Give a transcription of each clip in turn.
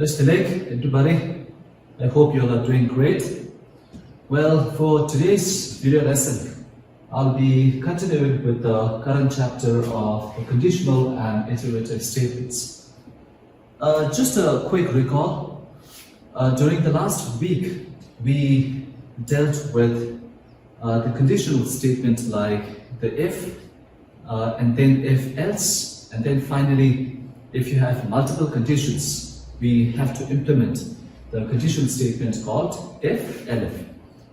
Just everybody. I hope you all are doing great. Well, for today's video lesson, I'll be continuing with the current chapter of the conditional and iterative statements. Just a quick recall. During the last week, we dealt with the conditional statement like the if, and then if else, and then finally, if you have multiple conditions, we have to implement the conditional statement called if elif.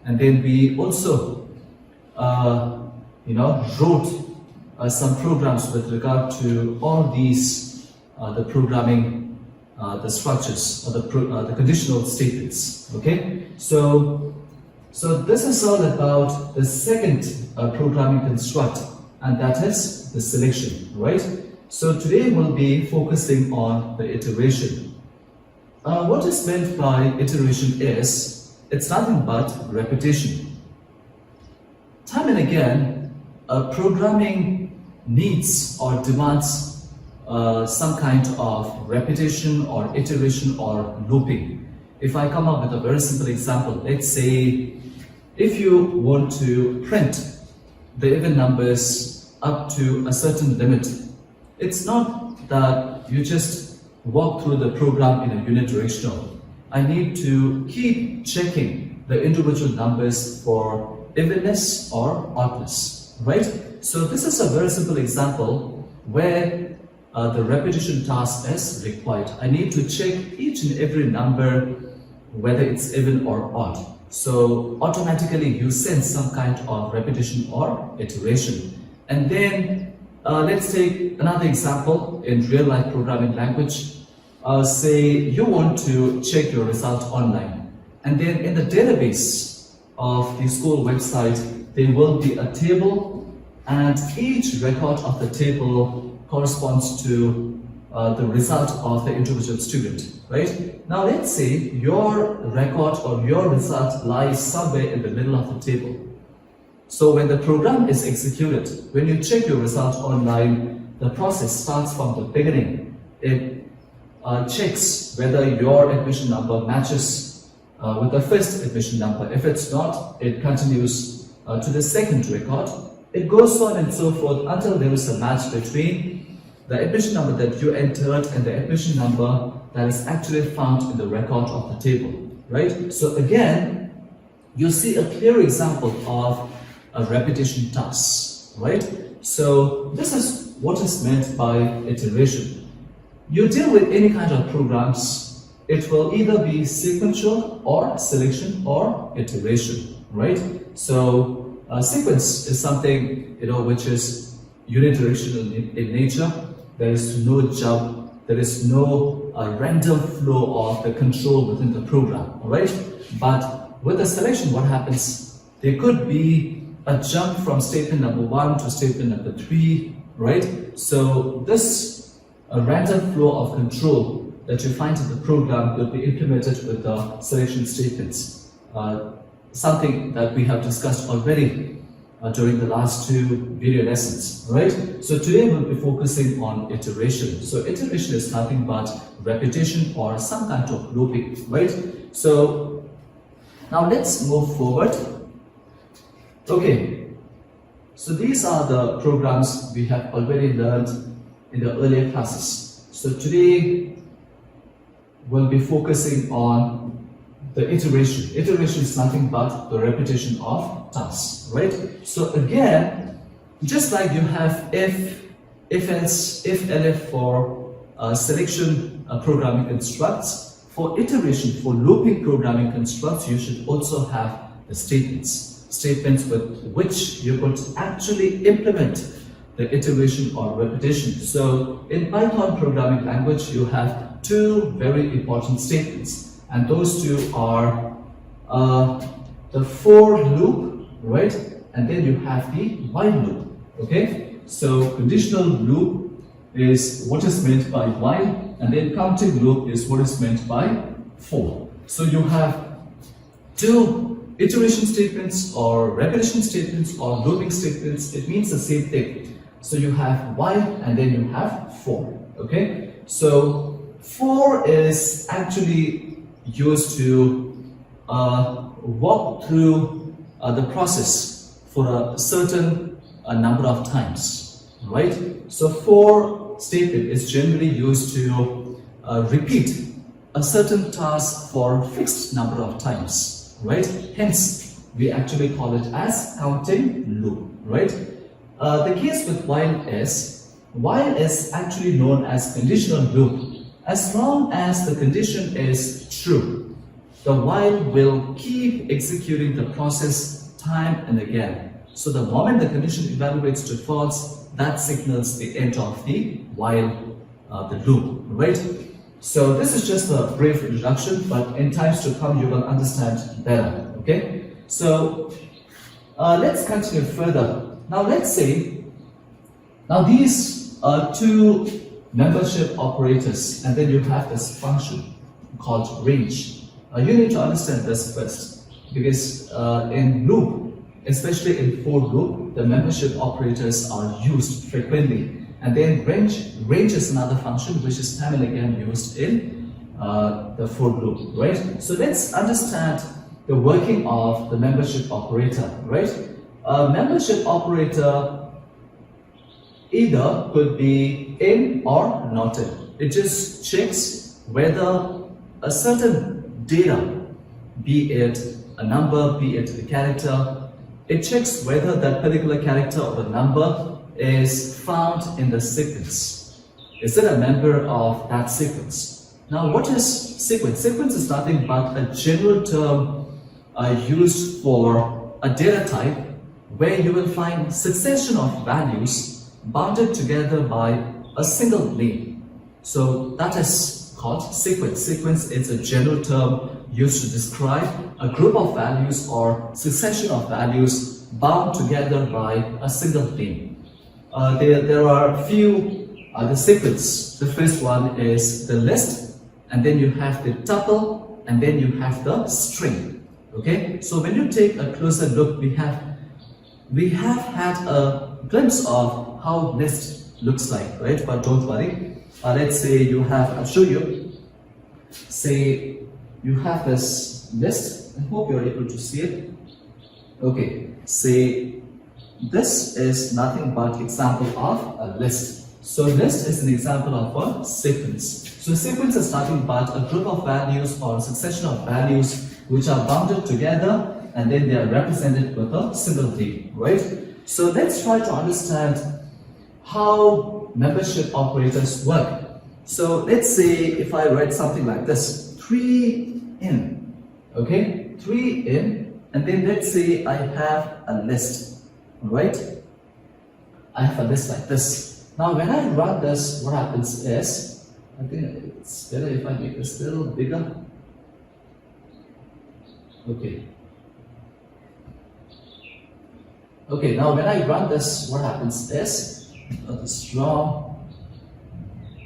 And then we also wrote some programs with regard to all these the programming the structures or the conditional statements. Okay, so this is all about the second programming construct, and that is the selection, right? So today we'll be focusing on the iteration. What is meant by iteration is, it's nothing but repetition. Time and again, programming needs or demands some kind of repetition or iteration or looping. If I come up with a very simple example, let's say if you want to print the even numbers up to a certain limit, it's not that you just walk through the program in a unidirectional. I need to keep checking the individual numbers for evenness or oddness, right? So this is a very simple example where the repetition task is required. I need to check each and every number whether it's even or odd. So automatically you sense some kind of repetition or iteration. And then let's take another example in real life programming language. Say you want to check your result online, and then in the database of the school website there will be a table, and each record of the table corresponds to the result of the individual student, right? Now let's say your record or your result lies somewhere in the middle of the table. So when the program is executed, when you check your result online, the process starts from the beginning. It checks whether your admission number matches with the first admission number. If it's not, it continues to the second record. It goes on and so forth until there is a match between the admission number that you entered and the admission number that is actually found in the record of the table, right? So again, you see a clear example of a repetition task, right? So this is what is meant by iteration. You deal with any kind of programs, it will either be sequential or selection or iteration, right? So sequence is something which is unidirectional in nature. There is no jump, there is no random flow of the control within the program, all right? But with the selection, what happens? There could be a jump from statement number 1 to statement number 3, right? So this a random flow of control that you find in the program will be implemented with the selection statements. Something that we have discussed already during the last 2 video lessons, right? So today we'll be focusing on iteration. So iteration is nothing but repetition or some kind of looping, right? So now let's move forward. Okay, so these are the programs we have already learned in the earlier classes. So today we'll be focusing on the iteration. Iteration is nothing but the repetition of tasks, right? So again, just like you have if else, if elif for selection programming constructs, for iteration, for looping programming constructs, you should also have the statements with which you're going to actually implement the iteration or repetition. So in Python programming language, you have 2 very important statements, and those 2 are the for loop, right? And then you have the while loop, okay? So conditional loop is what is meant by while, and then counting loop is what is meant by for. So you have 2 iteration statements or repetition statements or looping statements. It means the same thing. So you have while and then you have for, okay? So for is actually used to walk through the process for a certain number of times, right? So for statement is generally used to repeat a certain task for a fixed number of times, right? Hence, we actually call it as counting loop, right? The case with while is actually known as conditional loop. As long as the condition is true, the while will keep executing the process time and again. So the moment the condition evaluates to false, that signals the end of the while the loop, right? So this is just a brief introduction, but in times to come you will understand better, okay? So let's continue further. Now let's say, now these are two membership operators, and then you have this function called range. You need to understand this first, because in loop, especially in for loop, the membership operators are used frequently. And then range is another function which is time and again used in the for loop, right? So let's understand the working of the membership operator, right? A membership operator either could be in or not in. It just checks whether a certain data, be it a number, be it a character, it checks whether that particular character or the number is found in the sequence. Is it a member of that sequence? Now, what is sequence? Sequence is nothing but a general term used for a data type where you will find succession of values bounded together by a single name. So that is called sequence. Sequence is a general term used to describe a group of values or succession of values bound together by a single name. There are a few the sequence. The first one is the list, and then you have the tuple, and then you have the string. Okay, so when you take a closer look, we have had a glimpse of how list looks like, right? But don't worry. Let's say you have, I'll show you. Say you have this list. I hope you're able to see it. Okay, say this is nothing but example of a list. So list is an example of a sequence. So sequence is nothing but a group of values or a succession of values which are bounded together, and then they are represented with a single name, right? So let's try to understand how membership operators work. So let's say if I write something like this, 3 in, okay, 3 in, and then let's say I have a list, right? I have a list like this. Now when I run this, what happens is, I think it's better if I make this a little bigger. Okay. Okay, now when I run this, what happens is, this wrong.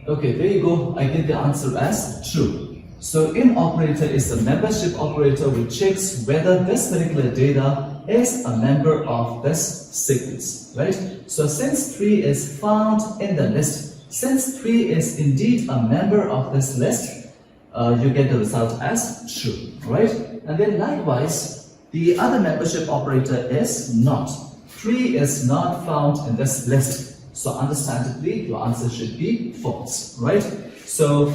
Okay, there you go. I get the answer as true. So in operator is the membership operator which checks whether this particular data is a member of this sequence, right? So since 3 is found in the list, since 3 is indeed a member of this list, you get the result as true, right? And then likewise, the other membership operator is not. 3 is not found in this list. So understandably, your answer should be false, right? So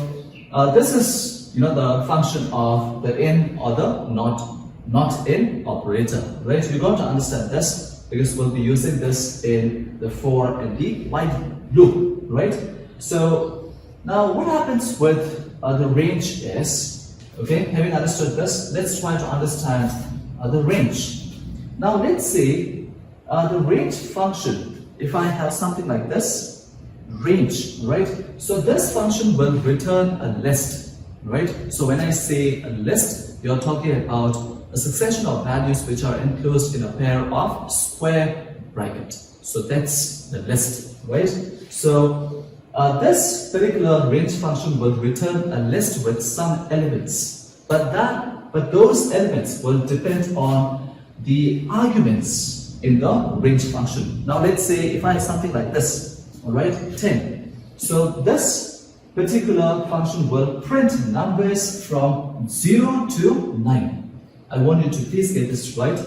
this is, the function of the in or the not in operator, right? You're going to understand this because we'll be using this in the for and the while loop, right? So now what happens with the range is, okay, having understood this, let's try to understand the range. Now let's say the range function, if I have something like this, range, right? So this function will return a list, right? So when I say a list, you're talking about a succession of values which are enclosed in a pair of square brackets. So that's the list, right? So this particular range function will return a list with some elements, but those elements will depend on the arguments in the range function. Now let's say if I have something like this, all right, 10. So this particular function will print numbers from 0 to 9. I want you to please get this right.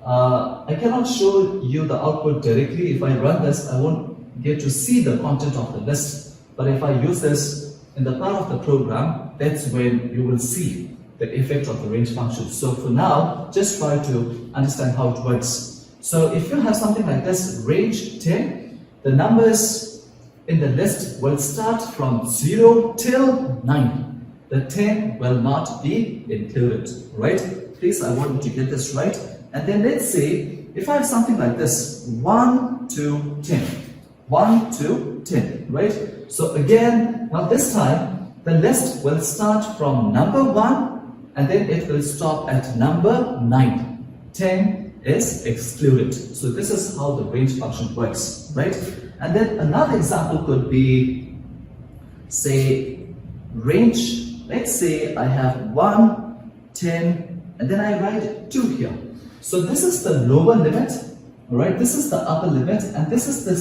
I cannot show you the output directly. If I run this, I won't get to see the content of the list. But if I use this in the part of the program, that's when you will see the effect of the range function. So for now, just try to understand how it works. So if you have something like this, range 10, the numbers in the list will start from 0 till 9. The 10 will not be included, right? Please, I want you to get this right. And then let's say, if I have something like this, 1 to 10, 1 to 10, right? So again, now this time, the list will start from number 1, and then it will stop at number 9. 10 is excluded. So this is how the range function works, right? And then another example could be, say, range, let's say I have 1, 10, and then I write 2 here. So this is the lower limit, right? This is the upper limit, and this is the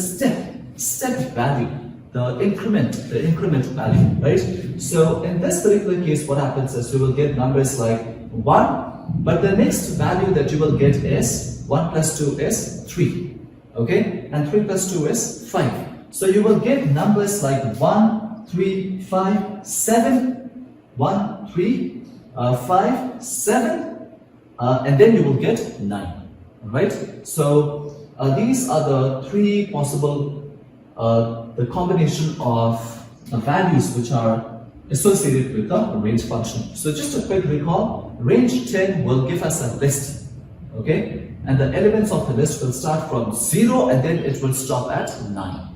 step value, the increment value, right? So in this particular case, what happens is you will get numbers like 1, but the next value that you will get is 1 plus 2 is 3, okay? And 3 plus 2 is 5. So you will get numbers like 1, 3, 5, 7, 1, 3, 5, 7, and then you will get 9, right? So these are the three possible, the combination of values which are associated with the range function. So just a quick recall, range 10 will give us a list, okay? And the elements of the list will start from 0 and then it will stop at 9.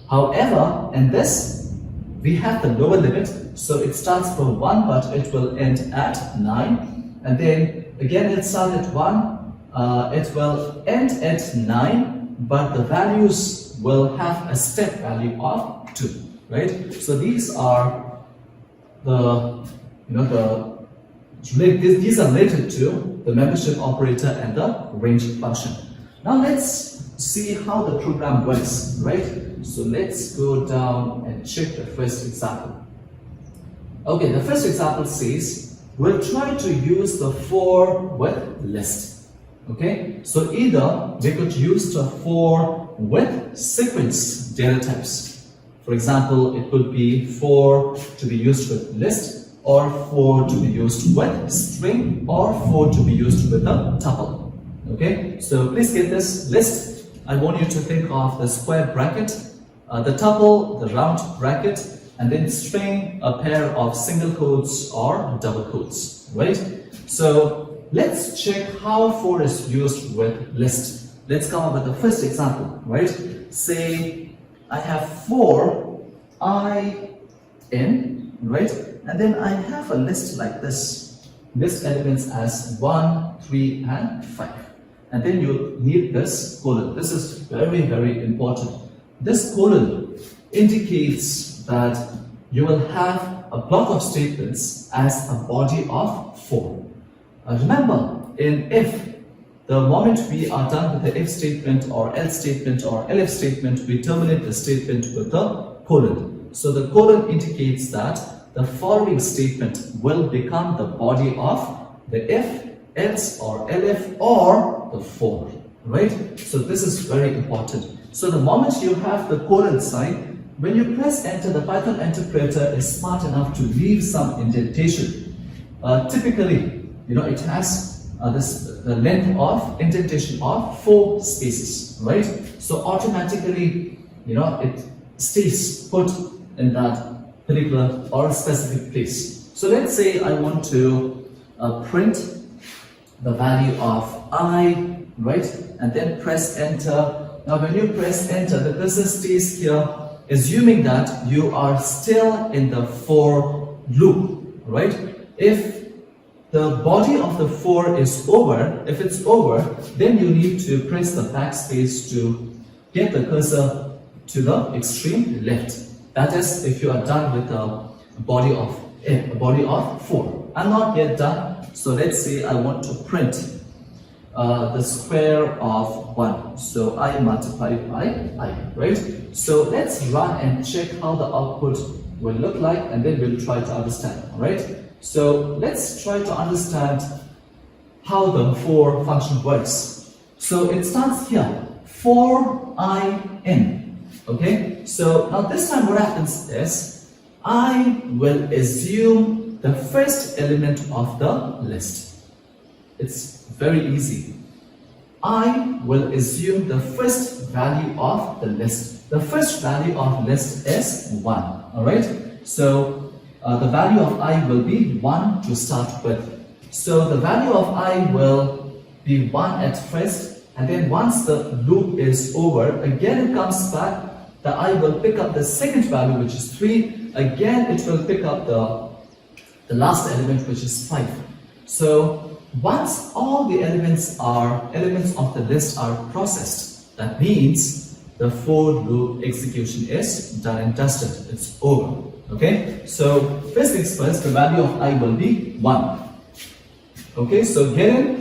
However, in this, we have the lower limit, so it starts from 1 but it will end at 9, and then again it starts at 1, it will end at 9, but the values will have a step value of 2, right? So these are the, these are related to the membership operator and the range function. Now let's see how the program works, right? So let's go down and check the first example. Okay, the first example says, we'll try to use the for with list. Okay, so either we could use the for with sequence data types. For example, it could be for to be used with list, or for to be used with string, or for to be used with a tuple. Okay, so please get this list. I want you to think of the square bracket, the tuple, the round bracket, and then string, a pair of single quotes or double quotes, right? So let's check how for is used with list. Let's come up with the first example, right? Say I have for I in, right? And then I have a list like this. List elements as 1, 3, and 5. And then you need this colon. This is very, very important. This colon indicates that you will have a block of statements as a body of 4. Remember, in if, the moment we are done with the if statement or else statement or elif statement, we terminate the statement with the colon. So the colon indicates that the following statement will become the body of the if, else or elif or the for, right? So this is very important. So the moment you have the colon sign, when you press enter, the Python interpreter is smart enough to leave some indentation. Typically, it has the length of indentation of 4 spaces, right? So automatically, it stays put in that particular or specific place. So let's say I want to print the value of I, right? And then press enter. Now when you press enter, the cursor stays here, assuming that you are still in the for loop, right? If the body of the for is over, if it's over, then you need to press the backspace to get the cursor to the extreme left. That is, if you are done with the body of for. I'm not yet done, so let's say I want to print the square of 1. So I multiplied by I, right? So let's run and check how the output will look like, and then we'll try to understand, all right? So let's try to understand how the for function works. So it starts here, for I in, okay? So now this time what happens is, I will assume the first element of the list. It's very easy. I will assume the first value of the list. The first value of list is 1, all right? So the value of I will be 1 to start with. So the value of I will be 1 at first, and then once the loop is over, again it comes back, the I will pick up the second value, which is 3. Again, it will pick up the last element, which is 5. So once all the elements of the list are processed, that means the for loop execution is done and dusted. It's over. Okay. So first things first, the value of I will be 1. Okay. So here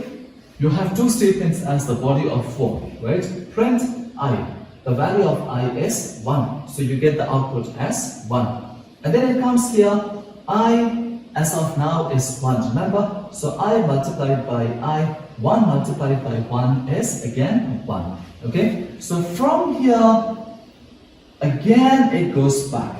you have two statements as the body of for, right? Print I. The value of I is 1. So you get the output as 1. And then it comes here, I as of now is 1, remember? So I multiplied by I, 1 multiplied by 1 is again 1, okay? So from here, again it goes back,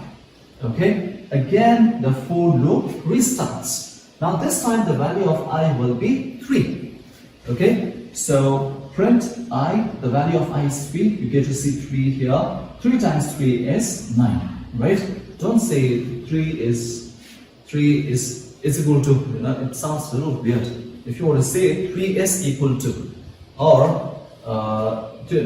okay? Again the for loop restarts. Now this time the value of I will be 3, okay? So print I, the value of I is 3, you get to see 3 here. 3 times 3 is 9, right? Don't say 3 is equal to, you know, it sounds a little weird. If you want to say 3 is equal to, or 3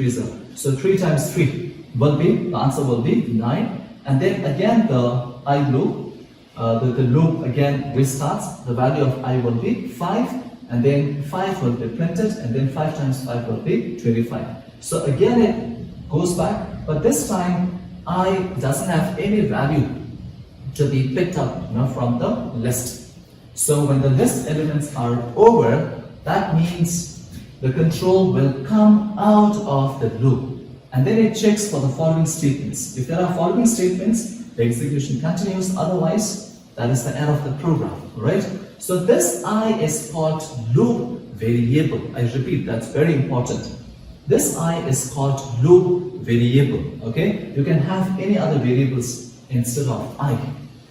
is. So 3 times 3 will be, the answer will be 9. And then again the I loop, the loop again restarts. The value of I will be 5, and then 5 will be printed, and then 5 times 5 will be 25. So again it goes back, but this time I doesn't have any value to be picked up, you know, from the list. So when the list elements are over, that means the control will come out of the loop, and then it checks for the following statements. If there are following statements, the execution continues, otherwise that is the end of the program, right? So this I is called loop variable. I repeat, that's very important. This I is called loop variable, okay? You can have any other variables instead of I.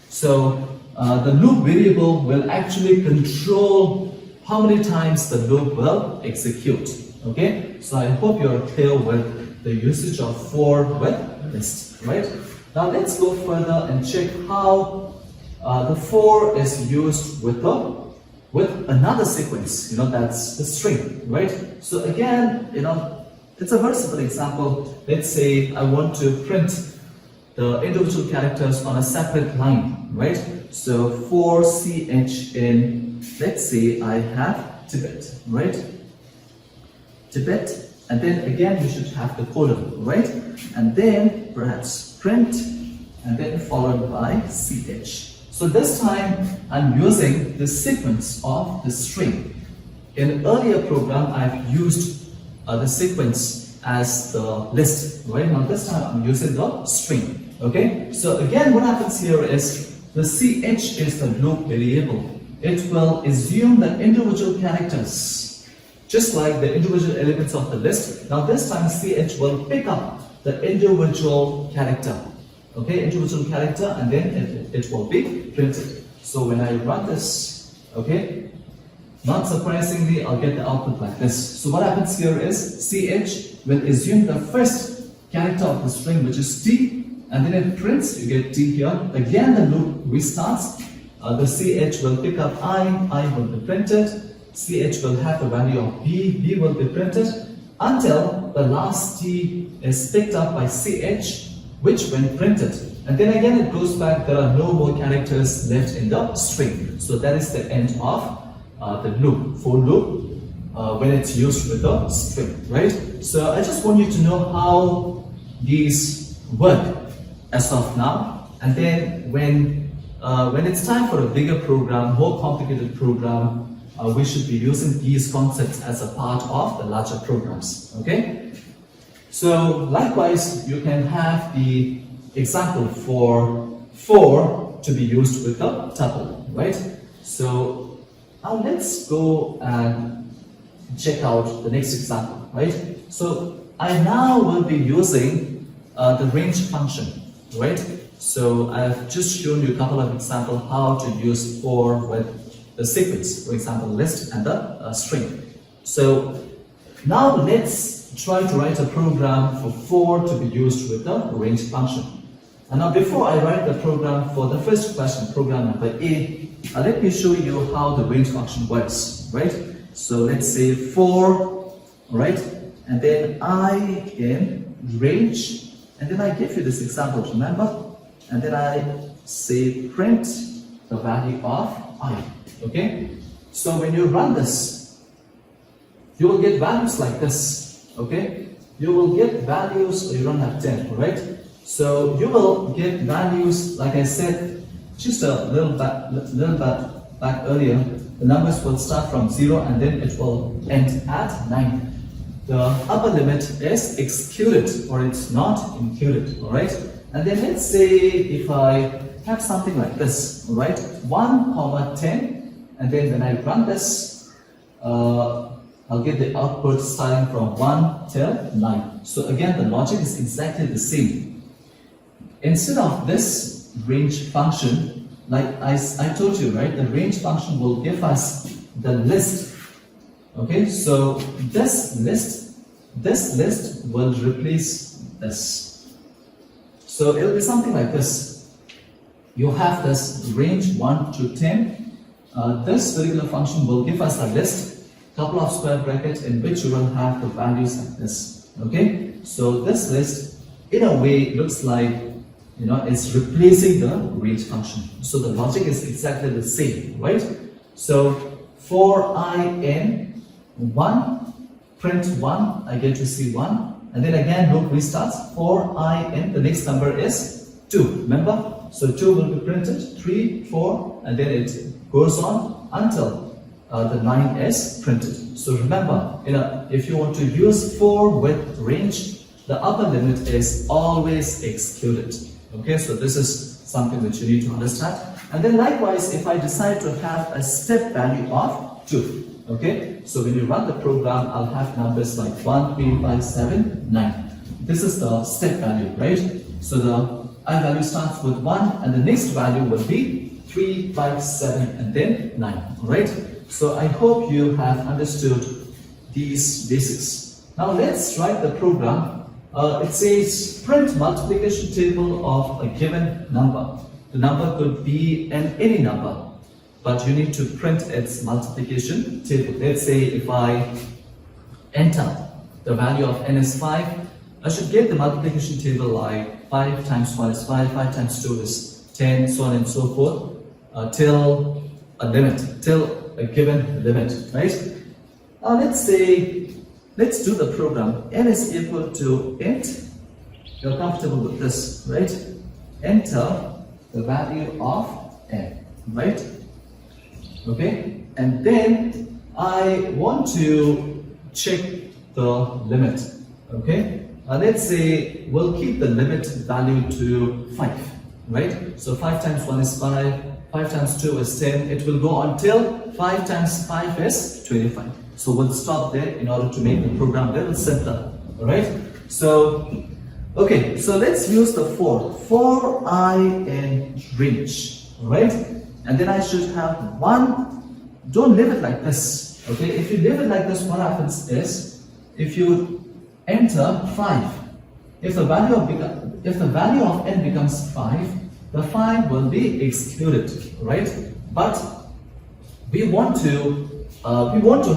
So the loop variable will actually control how many times the loop will execute, okay? So I hope you're clear with the usage of for with list, right? Now let's go further and check how the for is used with another sequence, you know, that's the string, right? So again, you know, it's a very simple example. Let's say I want to print the individual characters on a separate line, right? So for ch in, let's say I have Tibet, right? Tibet, and then again we should have the colon, right? And then perhaps print, and then followed by ch. So this time I'm using the sequence of the string. In an earlier program I've used the sequence as the list, right? Now this time I'm using the string, okay? So again what happens here is the ch is the loop variable. It will assume the individual characters, just like the individual elements of the list. Now this time ch will pick up the individual character, okay? Individual character, and then it will be printed. So when I run this, okay, not surprisingly, I'll get the output like this. So what happens here is ch will assume the first character of the string, which is t, and then it prints, you get t here. Again the loop restarts. The ch will pick up I will be printed, ch will have the value of b will be printed, until the last t is picked up by ch, which when printed. And then again it goes back, there are no more characters left in the string. So that is the end of the loop, for loop, when it's used with the string, right? So I just want you to know how these work as of now, and then when it's time for a bigger program, more complicated program, we should be using these concepts as a part of the larger programs, okay? So likewise, you can have the example for 4 to be used with a tuple, right? So now let's go and check out the next example, right? So I now will be using the range function, right? So I've just shown you a couple of examples how to use 4 with the sequence, for example, list and the string. So now let's try to write a program for 4 to be used with the range function. And now before I write the program for the first question, program number A, let me show you how the range function works, right? So let's say 4, right? And then I in range, and then I give you this example, remember? And then I say print the value of I, okay? So when you run this, you will get values like this, okay? You will get values, you don't have 10, right? So you will get values, like I said, just a little bit back earlier, the numbers will start from 0 and then it will end at 9. The upper limit is excluded or it's not included, all right? And then let's say if I have something like this, all right? 1, 10, and then when I run this, I'll get the output starting from 1 till 9. So again, the logic is exactly the same. Instead of this range function, like I told you, right? The range function will give us the list. Okay, so this list will replace this. So it'll be something like this. You have this range 1 to 10. This particular function will give us a list, couple of square brackets in which you will have the values like this. Okay, so this list in a way looks like, you know, it's replacing the range function. So the logic is exactly the same, right? So for I in 1, print 1, I get to see 1, and then again loop restarts. For I in the next number is 2, remember? So 2 will be printed, 3, 4, and then it goes on until the 9 is printed. So remember, you know, if you want to use 4 with range, the upper limit is always excluded. Okay, so this is something that you need to understand. And then likewise, if I decide to have a step value of 2, okay, so when you run the program, I'll have numbers like 1, 3, 5, 7, 9. This is the step value, right? So the I value starts with 1, and the next value will be 3, 5, 7, and then 9. All right? So I hope you have understood these basics. Now let's write the program. It says print multiplication table of a given number. The number could be any number, but you need to print its multiplication table. Let's say if I enter the value of n is 5, I should get the multiplication table like 5 times 1 is 5, 5 times 2 is 10, so on and so forth, till a limit, till a given limit, right? Now let's say, let's do the program. N is equal to int. You're comfortable with this, right? Enter the value of n, right? Okay, and then I want to check the limit. Okay, let's say we'll keep the limit value to 5, right? So 5 times 1 is 5, 5 times 2 is 10. It will go until 5 times 5 is 25. So we'll stop there in order to make the program a little simpler. All right? So, okay, so let's use the for I in range. All right? And then I should have 1. Don't leave it like this. Okay? If you leave it like this, what happens is, if you enter 5, if the value of n becomes 5, the 5 will be excluded, right? But we want to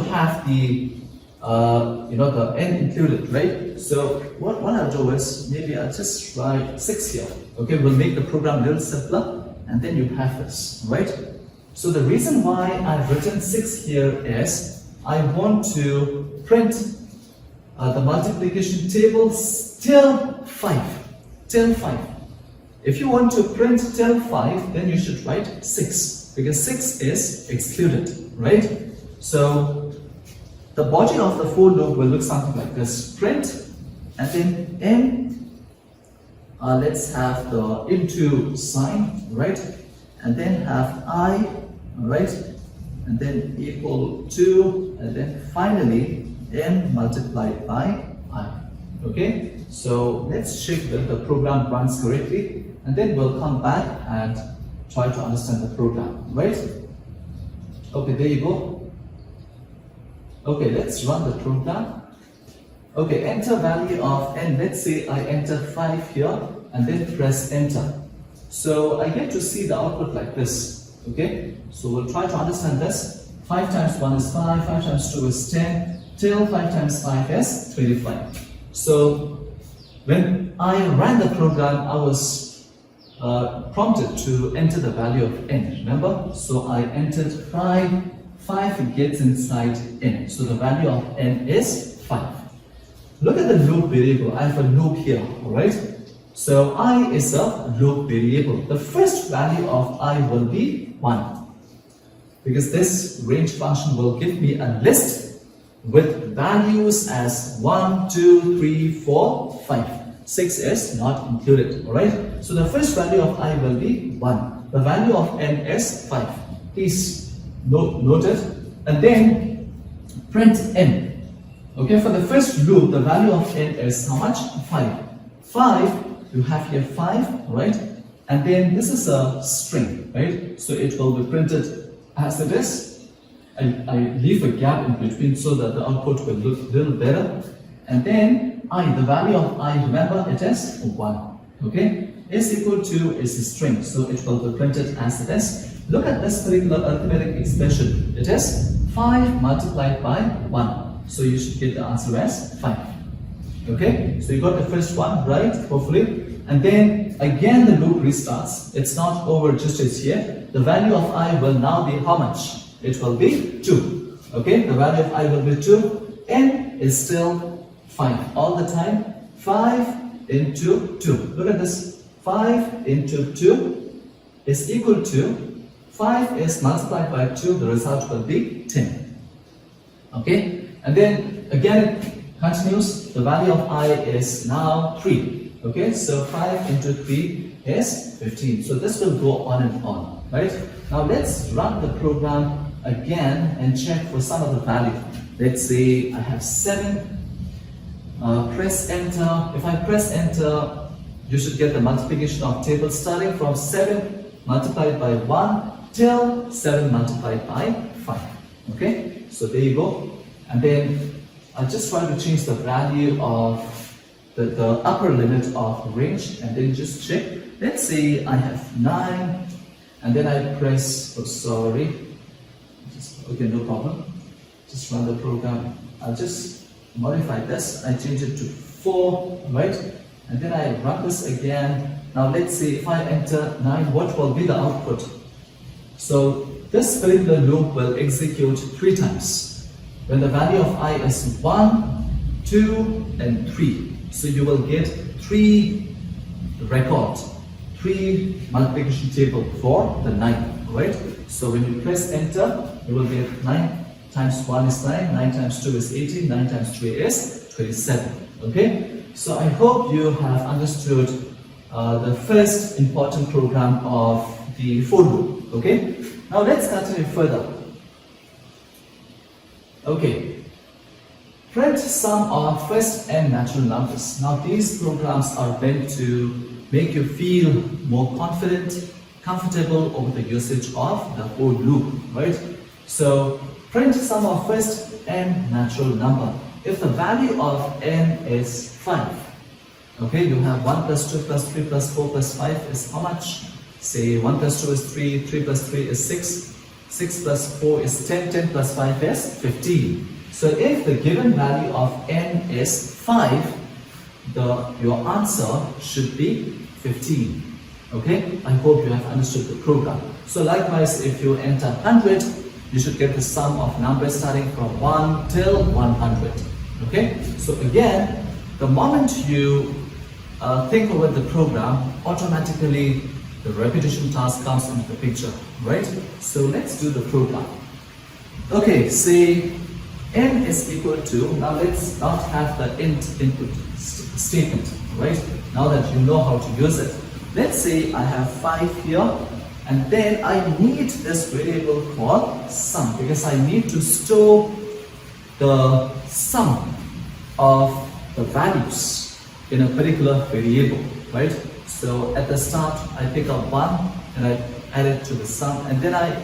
have the the n included, right? So what I'll do is maybe I'll just write 6 here. Okay, we'll make the program a little simpler, and then you have this, right? So the reason why I've written 6 here is I want to print the multiplication table till 5. Till 5. If you want to print till 5, then you should write 6, because 6 is excluded, right? So the body of the for loop will look something like this. Print, and then n, let's have the into sign, right? And then have I, right? And then equal to, and then finally n multiplied by I. Okay, so let's check that the program runs correctly, and then we'll come back and try to understand the program, right? Okay, there you go. Okay, let's run the program. Okay, enter value of n. Let's say I enter 5 here and then press enter. So I get to see the output like this. Okay, so we'll try to understand this. 5 times 1 is 5, 5 times 2 is 10, till 5 times 5 is 25. So when I ran the program, I was prompted to enter the value of n, remember? So I entered 5, 5 gets inside n. So the value of n is 5. Look at the loop variable. I have a loop here, alright? So I is a loop variable. The first value of I will be 1. Because this range function will give me a list with values as 1, 2, 3, 4, 5. 6 is not included, alright? So the first value of I will be 1. The value of n is 5. Please note it. And then print n. Okay, for the first loop, the value of n is how much? 5. 5, you have here 5, right? And then this is a string, right? So it will be printed as it is. I leave a gap in between so that the output will look a little better. And then I, the value of I, remember it is 1. Okay, is equal to is a string, so it will be printed as it is. Look at this particular arithmetic expression. It is 5 multiplied by 1. So you should get the answer as 5. Okay, so you got the first one right, hopefully. And then again the loop restarts. It's not over just as yet. The value of I will now be how much? It will be 2. Okay, the value of I will be 2. N is still 5 all the time. 5 into 2. Look at this. 5 into 2 is equal to 5 is multiplied by 2. The result will be 10. Okay, and then again it continues. The value of I is now 3. Okay, so 5 into 3 is 15. So this will go on and on, right? Now let's run the program again and check for some of the value. Let's say I have 7. Press enter. If I press enter, you should get the multiplication of tables starting from 7 multiplied by 1 till 7 multiplied by 5. Okay, so there you go. And then I just try to change the value of the upper limit of range, and then just check. Let's say I have 9, and then I press, oh sorry, okay, no problem. Just run the program. I'll just modify this. I change it to 4, right? And then I run this again. Now let's say if I enter 9, what will be the output? So this particular loop will execute 3 times. When the value of I is 1, 2, and 3. So you will get 3 records, 3 multiplication table for the 9, right? So when you press enter, you will get 9 times 1 is 9, 9 times 2 is 18, 9 times 3 is 27. Okay? So I hope you have understood the first important program of the for loop. Okay? Now let's continue further. Okay. Print sum of first n natural numbers. Now these programs are meant to make you feel more confident, comfortable over the usage of the for loop, right? So print sum of first n natural number. If the value of n is 5, okay, you have 1 plus 2 plus 3 plus 4 plus 5 is how much? Say 1 plus 2 is 3, 3 plus 3 is 6, 6 plus 4 is 10, 10 plus 5 is 15. So if the given value of n is 5, your answer should be 15. Okay, I hope you have understood the program. So likewise, if you enter 100, you should get the sum of numbers starting from 1 till 100. Okay, so again, the moment you think over the program, automatically the repetition task comes into the picture, right? So let's do the program. Okay, say n is equal to, now let's not have the int input statement, right? Now that you know how to use it. Let's say I have 5 here, and then I need this variable called sum, because I need to store the sum of the values in a particular variable, right? So at the start, I pick up 1 and I add it to the sum, and then I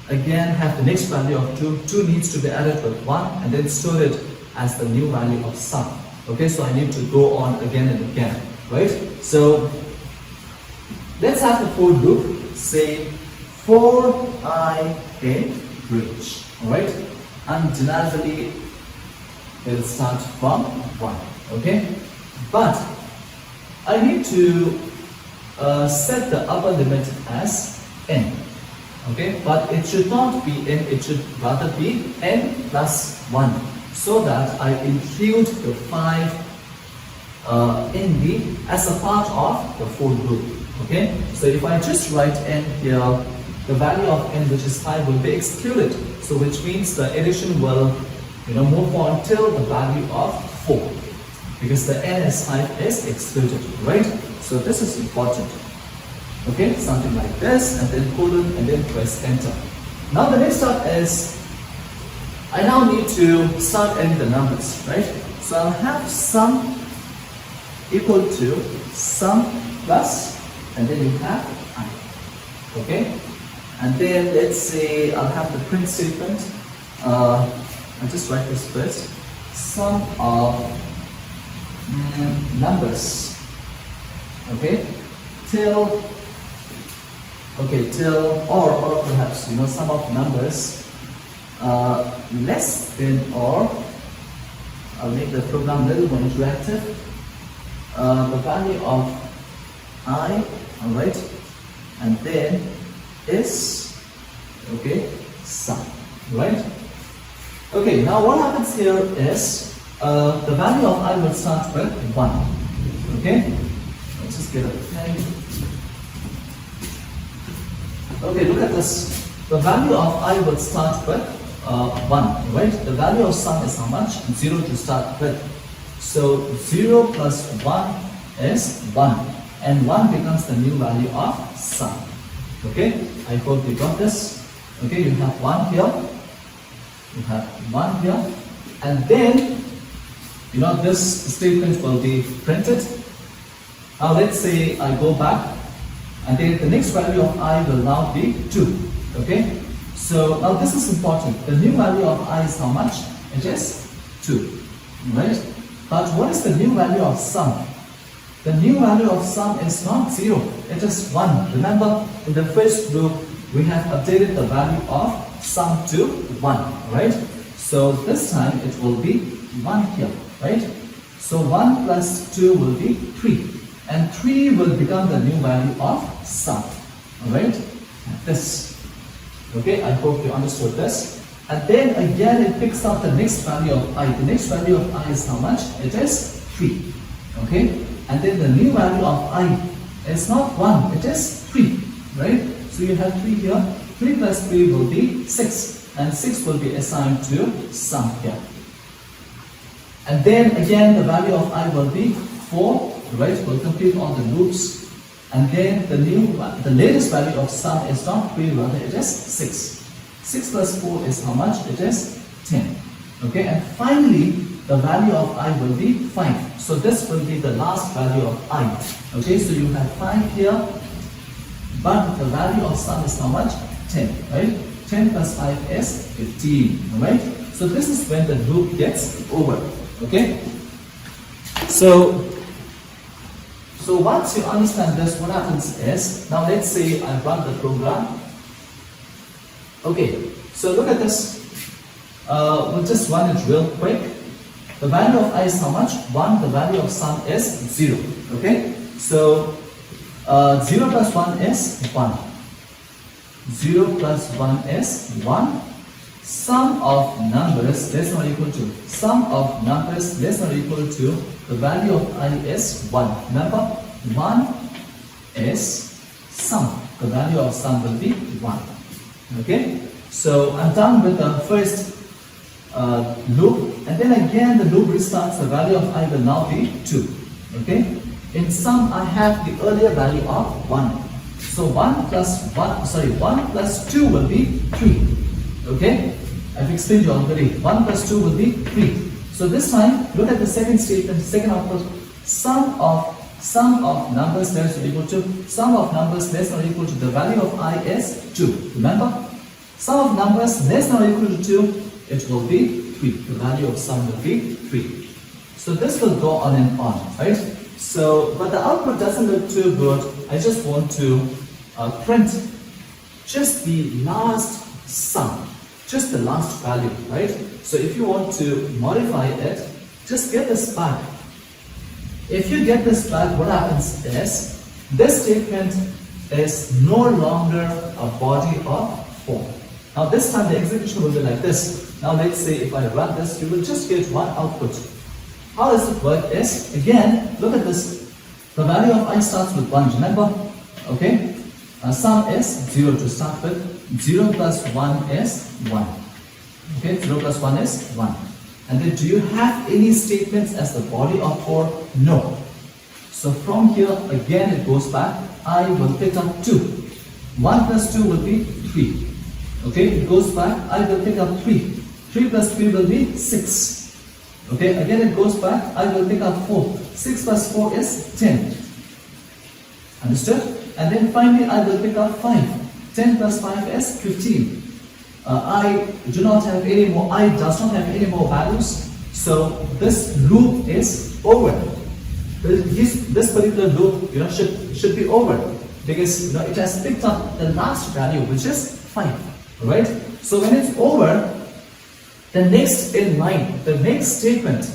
again have the next value of 2. 2 needs to be added with 1 and then store it as the new value of sum. Okay, so I need to go on again and again, right? So let's have the for loop, say for I in range, alright? Undeniably, it will start from 1, okay? But I need to set the upper limit as n, okay? But it should not be n, it should rather be n plus 1, so that I include the 5 in the as a part of the for loop, okay? So if I just write n here, the value of n, which is 5, will be excluded. So which means the addition will move on till the value of 4, because the n as 5 is excluded, right? So this is important. Okay, something like this, and then colon, and then press enter. Now the next step is, I now need to start adding the numbers, right? So I'll have sum equal to sum plus, and then you have I. Okay? And then let's say I'll have the print statement. I'll just write this first. Sum of numbers. Okay? Till, or perhaps, sum of numbers less than, or I'll make the program a little more interactive. The value of I, alright, and then is, okay, sum, right? Okay, now what happens here is, the value of I will start with 1, okay? Let's just get a pen. Okay, look at this. The value of I will start with 1, right? The value of sum is how much? 0 to start with. So 0 plus 1 is 1, and 1 becomes the new value of sum. Okay, I hope you got this. Okay, you have 1 here, you have 1 here, and then this statement will be printed. Now let's say I go back, and then the next value of I will now be 2. Okay, so now this is important. The new value of I is how much? It is 2, right? But what is the new value of sum? The new value of sum is not 0, it is 1. Remember, in the first loop, we have updated the value of sum to 1, right? So this time it will be 1 here, right? So 1 plus 2 will be 3. And 3 will become the new value of sum, alright? This. Okay, I hope you understood this. And then again it picks up the next value of I. The next value of I is how much? It is 3. Okay? And then the new value of I is not 1, it is 3. Right? So you have 3 here. 3 plus 3 will be 6. And 6 will be assigned to sum here. And then again the value of I will be 4. Right? We'll complete all the loops. And then the latest value of sum is not 3, rather it is 6. 6 plus 4 is how much? It is 10. Okay, and finally the value of I will be 5. So this will be the last value of I. Okay, so you have 5 here, but the value of sum is how much? 10, right? 10 plus 5 is 15, right? So this is when the loop gets over. Okay, so once you understand this, what happens is, now let's say I run the program. Okay, so look at this. We'll just run it real quick. The value of I is how much? 1. The value of sum is 0. Okay, so 0 plus 1 is 1. 0 plus 1 is 1. Sum of numbers less than or equal to. Sum of numbers less than or equal to. The value of I is 1. Remember, 1 is sum. The value of sum will be 1. Okay, so I'm done with the first loop, and then again the loop restarts. The value of I will now be 2. Okay? In sum, I have the earlier value of 1. So 1 plus 2 will be 3. Okay? I've explained you already. 1 plus 2 will be 3. So this time, look at the second statement, second output. Sum of numbers less or equal to the value of I is 2. Remember? Sum of numbers less than or equal to 2, it will be 3. The value of sum will be 3. So this will go on and on, right? So, but the output doesn't look too good. I just want to print just the last sum, just the last value, right? So if you want to modify it, just get this back. If you get this back, what happens is, this statement is no longer a body of 4. Now this time the execution will be like this. Now let's say if I run this, you will just get one output. How does it work is, again, look at this. The value of I starts with 1, remember? Okay? Sum is 0 to start with. 0 plus 1 is 1. Okay, 0 plus 1 is 1. And then do you have any statements as the body of 4? No. So from here, again it goes back. I will pick up 2. 1 plus 2 will be 3. Okay, it goes back. I will pick up 3. 3 plus 3 will be 6. Okay, again it goes back. I will pick up 4. 6 plus 4 is 10. Understood? And then finally I will pick up 5. 10 plus 5 is 15. I do not have any more. I does not have any more values. So this loop is over. This particular loop, should be over because it has picked up the last value, which is 5. Right? So when it's over, the next in line, the next statement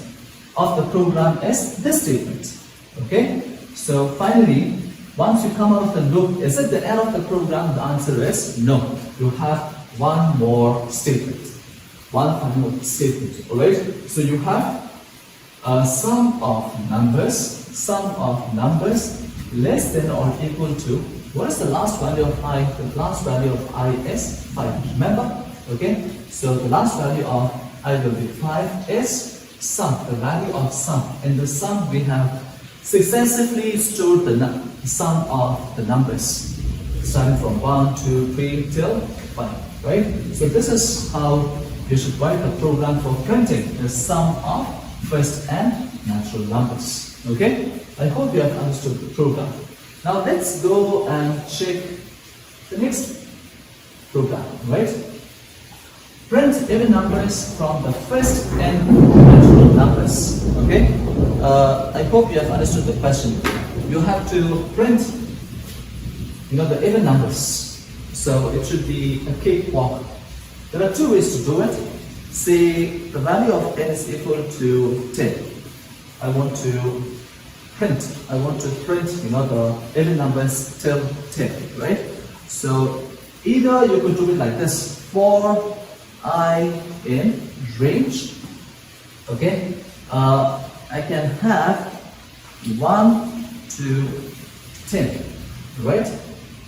of the program is this statement. Okay? So finally, once you come out of the loop, is it the end of the program? The answer is no. You have one more statement. One final statement. Alright? So you have sum of numbers less than or equal to, what is the last value of I? The last value of I is 5. Remember? Okay? So the last value of I will be 5 is sum, the value of sum. In the sum we have successively stored the sum of the numbers, starting from 1, 2, 3 till 5, right? So this is how you should write a program for printing the sum of first and natural numbers. Okay? I hope you have understood the program. Now let's go and check the next program, right? Print even numbers from the first and natural numbers. Okay? I hope you have understood the question. You have to print, the even numbers. So it should be a cakewalk. There are two ways to do it. Say the value of n is equal to 10. I want to print the even numbers till 10, right? So either you could do it like this: for I in range, okay, I can have 1 to 10, right?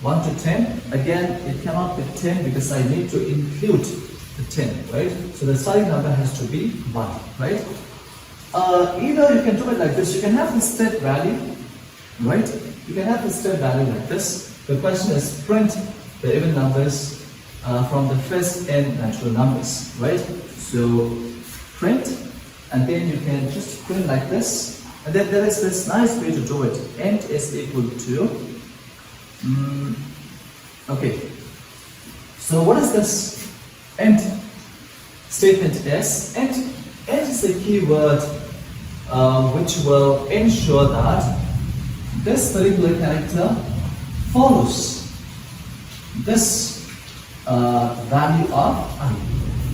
1 to 10, again it cannot be 10 because I need to include the 10, right? So the starting number has to be 1, right? Either you can do it like this, you can have the step value, right? You can have the step value like this. The question is print the even numbers from the first n natural numbers, right? So print, and then you can just print like this, and then there is this nice way to do it. N is equal to, okay. So what is this end statement is? End is a keyword which will ensure that this particular character follows this value of I.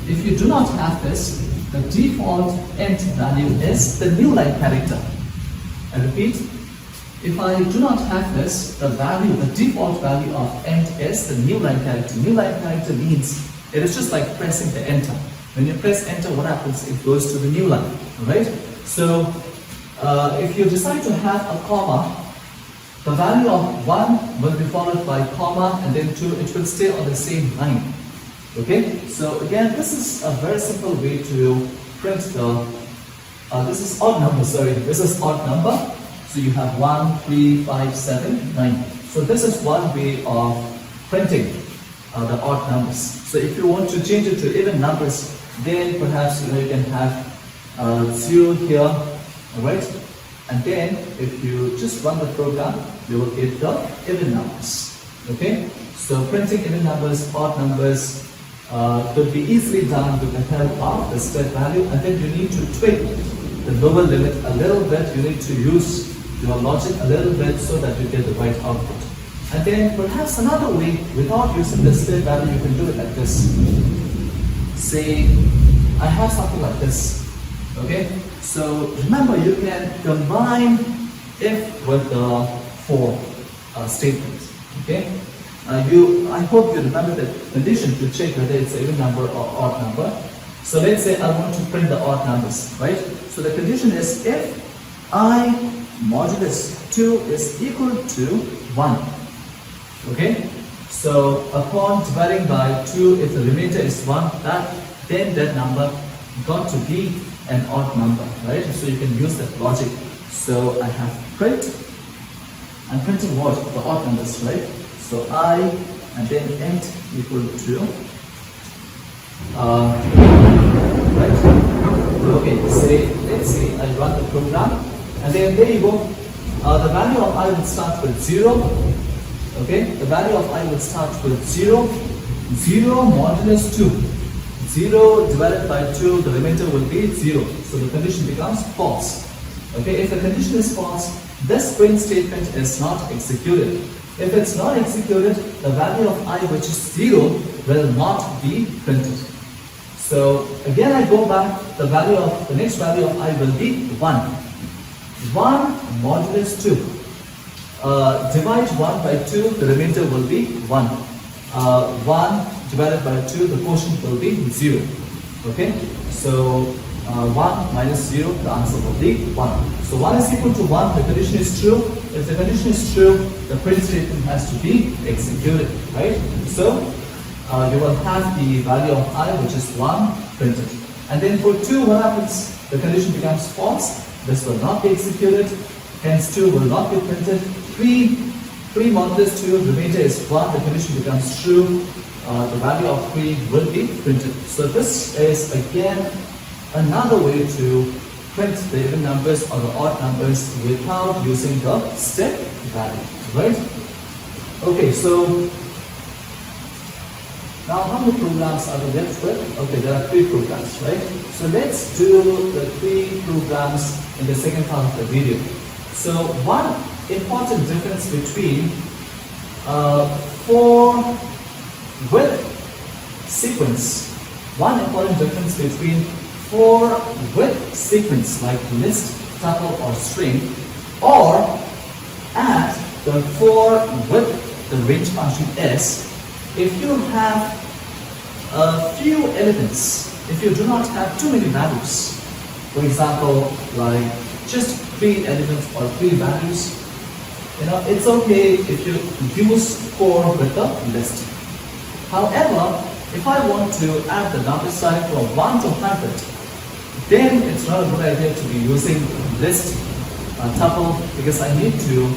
If you do not have this, the default end value is the new line character. I repeat, if I do not have this, the default value of end is the new line character. New line character means it is just like pressing the enter. When you press enter, what happens? It goes to the new line, alright? So if you decide to have a comma, the value of 1 will be followed by comma, and then 2, it will stay on the same line. Okay? So again, this is a very simple way to print the, this is odd number, sorry, this is odd number. So you have 1, 3, 5, 7, 9. So this is one way of printing the odd numbers. So if you want to change it to even numbers, then perhaps you can have 0 here, alright? And then if you just run the program, you will get the even numbers. Okay? So printing even numbers, odd numbers could be easily done with the help of the step value, and then you need to tweak the lower limit a little bit. You need to use your logic a little bit so that you get the right output. And then perhaps another way, without using the step value, you can do it like this. Say, I have something like this. Okay? So remember, you can combine if with the for statement. Okay? I hope you remember the condition to check whether it's an even number or odd number. So let's say I want to print the odd numbers, right? So the condition is if I modulus 2 is equal to 1. Okay? So upon dividing by 2, if the remainder is 1, then that number got to be an odd number, right? So you can use that logic. So I have print. I'm printing what? The odd numbers, right? So I and then end equal to right? Okay, let's say I run the program, and then there you go. The value of I will start with 0. Okay, the value of I will start with 0. 0 modulus 2. 0 divided by 2, the remainder will be 0. So the condition becomes false. Okay, if the condition is false, this print statement is not executed. If it's not executed, the value of I, which is 0, will not be printed. So again I go back, the next value of I will be 1. 1 modulus 2. Divide 1 by 2, the remainder will be 1. 1 divided by 2, the quotient will be 0. Okay? So 1 minus 0, the answer will be 1. So 1 is equal to 1, the condition is true. If the condition is true, the print statement has to be executed, right? So you will have the value of I, which is 1, printed. And then for 2, what happens? The condition becomes false. This will not be executed. Hence 2 will not be printed. 3 modulus 2, remainder is 1. The condition becomes true. The value of 3 will be printed. So this is again another way to print the even numbers or the odd numbers without using the step value, right? Okay, so now how many programs are there left with? Okay, there are 3 programs, right? So let's do the 3 programs in the second part of the video. So one important difference between for with sequence, one important difference between for with sequence like list, tuple or string, or add the for with the range function is if you have a few elements, if you do not have too many values, for example like just 3 elements or 3 values, it's okay if you use for with the list. However, if I want to add the number sign from 1 to 100, then it's not a good idea to be using list tuple, because I need to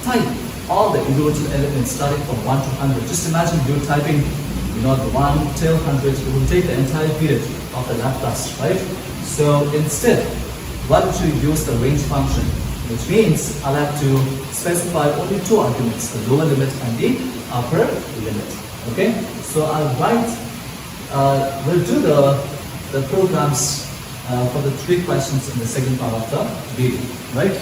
type all the individual elements starting from 1 to 100. Just imagine you're typing, the 1 till 100. It will take the entire period of the lab class, right? So instead, why don't you use the range function, which means I'll have to specify only 2 arguments, the lower limit and the upper limit. Okay? So I'll write, we'll do the programs for the 3 questions in the second part of the video, right?